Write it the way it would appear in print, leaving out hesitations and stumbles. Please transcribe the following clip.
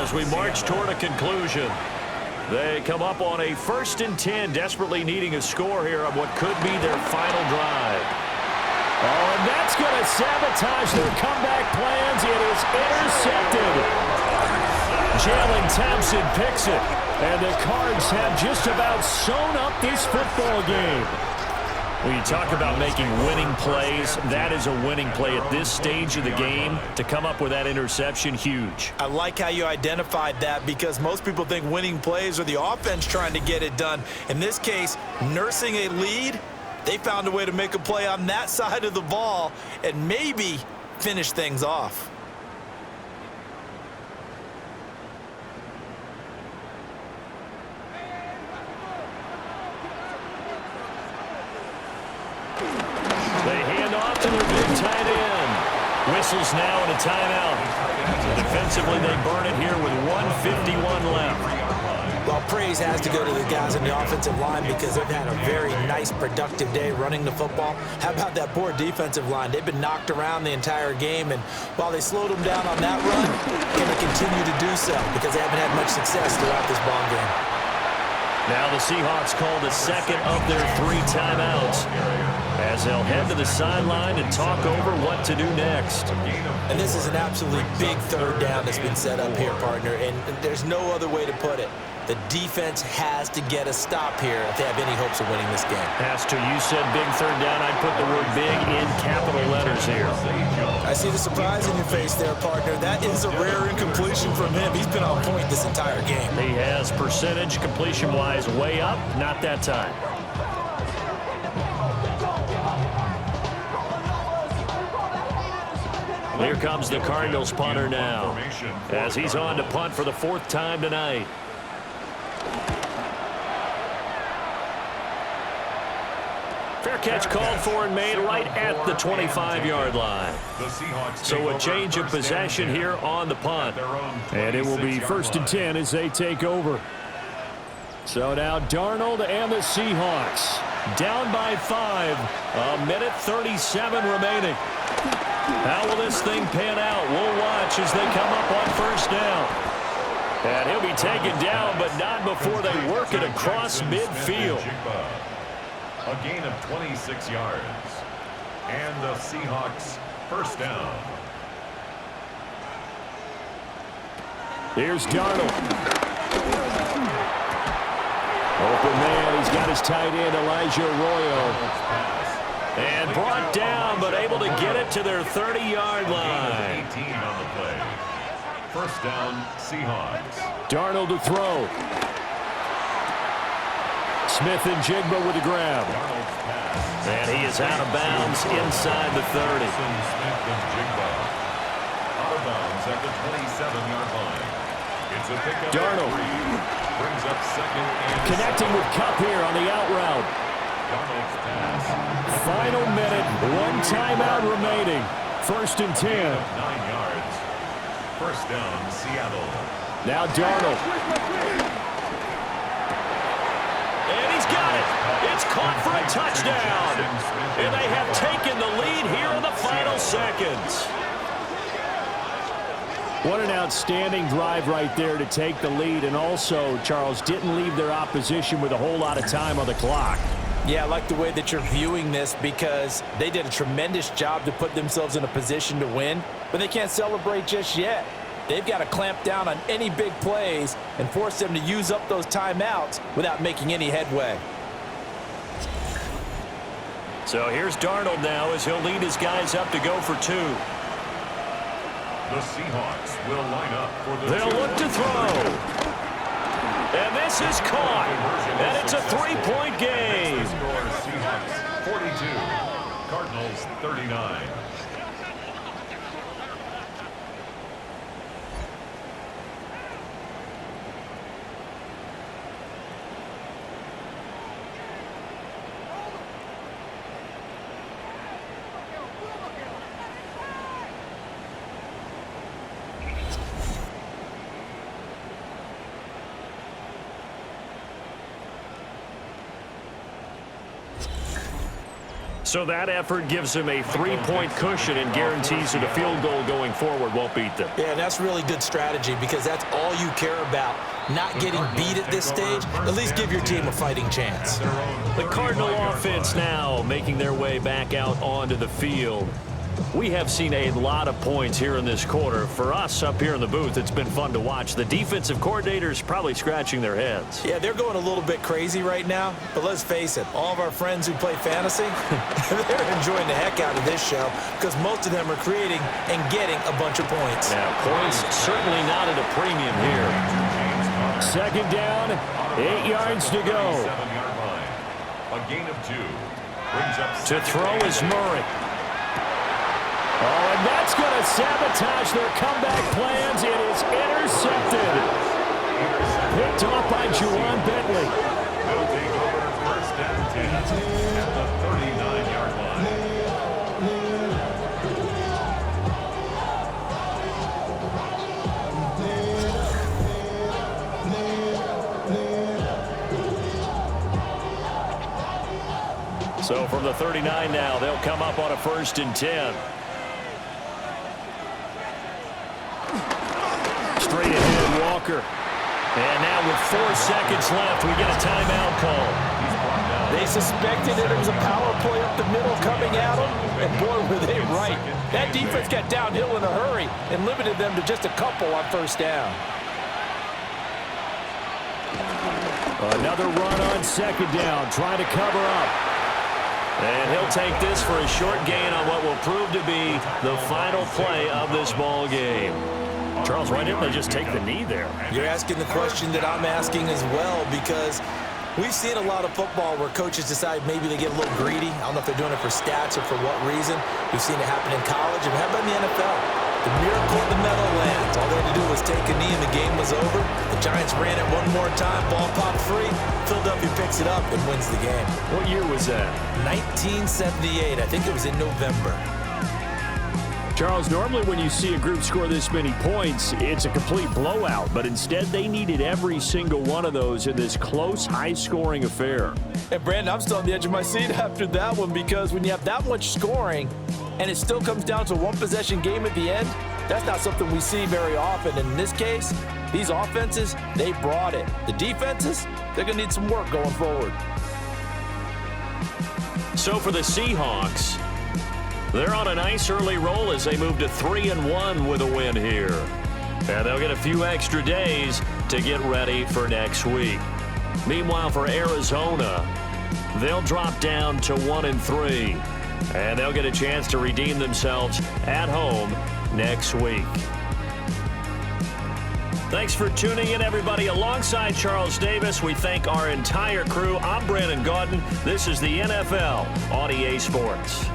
as we march toward a conclusion. They come up on a 1st and 10, desperately needing a score here on what could be their final drive. Oh, and that's going to sabotage their comeback plans. It is intercepted. Jalen Thompson picks it, and the Cards have just about sewn up this football game. When you talk about making winning plays, that is a winning play at this stage of the game. To come up with that interception, huge. I like how you identified that because most people think winning plays are the offense trying to get it done. In this case, nursing a lead, they found a way to make a play on that side of the ball and maybe finish things off. They hand off to their big tight end. Whistles now and a timeout. Defensively, they burn it here with 1:51 left. Well, praise has to go to the guys on the offensive line because they've had a very nice, productive day running the football. How about that poor defensive line? They've been knocked around the entire game, and while they slowed them down on that run, they're going to continue to do so because they haven't had much success throughout this ball game. Now the Seahawks call the second of their 3 timeouts as they'll head to the sideline and talk over what to do next. And this is an absolutely big 3rd down that's been set up here, partner, and there's no other way to put it. The defense has to get a stop here if they have any hopes of winning this game. Has to. You said big 3rd down. I'd put the word big in capital letters here. I see the surprise in your face there, partner. That is a rare incompletion from him. He's been on point this entire game. He has percentage completion-wise way up. Not that time. Here comes the Cardinals punter now as he's on to punt for the 4th time tonight. Fair catch called for and made right at the 25-yard line. So a change of possession here on the punt. And it will be 1st and 10 as they take over. So now Darnold and the Seahawks Down by 5. 1:37 remaining. How will this thing pan out? We'll watch as they come up on 1st down. And he'll be taken down, but not before they work it across midfield. A gain of 26 yards. And the Seahawks 1st down. Here's Darnold. Open man. He's got his tight end, Elijah Arroyo. And brought down, but able to get it to their 30-yard line. 18 on the play. 1st down, Seahawks. Darnold to throw. Smith and Jigba with the grab. And he is out of bounds inside the 30. Smith and Jigba. Out of bounds at the 27-yard line. It's a pickup. Darnold. Brings up 2nd and Connecting with Kupp here on the out route. Darnold's pass. Final minute. 1 timeout remaining. 1st and 10. 9 yards. 1st down, Seattle. Now Darnold. And he's got it. It's caught for a touchdown. And they have taken the lead here in the final seconds. What an outstanding drive right there to take the lead. And also, Charles, didn't leave their opposition with a whole lot of time on the clock. Yeah, I like the way that you're viewing this because they did a tremendous job to put themselves in a position to win, but they can't celebrate just yet. They've got to clamp down on any big plays and force them to use up those timeouts without making any headway. So here's Darnold now as he'll lead his guys up to go for 2. The Seahawks will line up for the They'll look to throw. And this is caught. And it's a 3-point game. Seahawks 42, Cardinals 39. So that effort gives him a 3-point cushion and guarantees that a field goal going forward won't beat them. Yeah, that's really good strategy because that's all you care about. Not getting beat at this stage, at least give your team a fighting chance. The Cardinal offense now making their way back out onto the field. We have seen a lot of points here in this quarter. For us up here in the booth, it's been fun to watch. The defensive coordinators probably scratching their heads. Yeah, they're going a little bit crazy right now, but let's face it, all of our friends who play fantasy, they're enjoying the heck out of this show because most of them are creating and getting a bunch of points. Yeah, points certainly not at a premium here. Second down, 8 yards to go. A gain of 2. Brings up To throw is Murray. Oh, and that's going to sabotage their comeback plans. It is intercepted. Picked off by Juwan Bentley. They'll take over first and 10 at the 39-yard line. So from the 39 now, they'll come up on a 1st and 10. Straight ahead, Walker. And now with 4 seconds left, we get a timeout call. They suspected that it was a power play up the middle coming at them, and boy, were they right. That defense got downhill in a hurry and limited them to just a couple on 1st down. Another run on 2nd down, trying to cover up. And he'll take this for a short gain on what will prove to be the final play of this ball game. Charles, why didn't they just take the knee there? You're asking the question that I'm asking as well because we've seen a lot of football where coaches decide maybe they get a little greedy. I don't know if they're doing it for stats or for what reason. We've seen it happen in college, and how about in the NFL? The miracle of the Meadowlands. All they had to do was take a knee and the game was over. The Giants ran it one more time, ball popped free. Philadelphia picks it up and wins the game. What year was that? 1978. I think it was in November. Charles, normally when you see a group score this many points, it's a complete blowout. But instead, they needed every single one of those in this close, high-scoring affair. And, Brandon, I'm still on the edge of my seat after that one because when you have that much scoring and it still comes down to a one-possession game at the end, that's not something we see very often. And in this case, these offenses, they brought it. The defenses, they're going to need some work going forward. So for the Seahawks, they're on a nice early roll as they move to 3-1 with a win here. And they'll get a few extra days to get ready for next week. Meanwhile, for Arizona, they'll drop down to 1-3. And they'll get a chance to redeem themselves at home next week. Thanks for tuning in, everybody. Alongside Charles Davis, we thank our entire crew. I'm Brandon Gaudin. This is the NFL on EA Sports.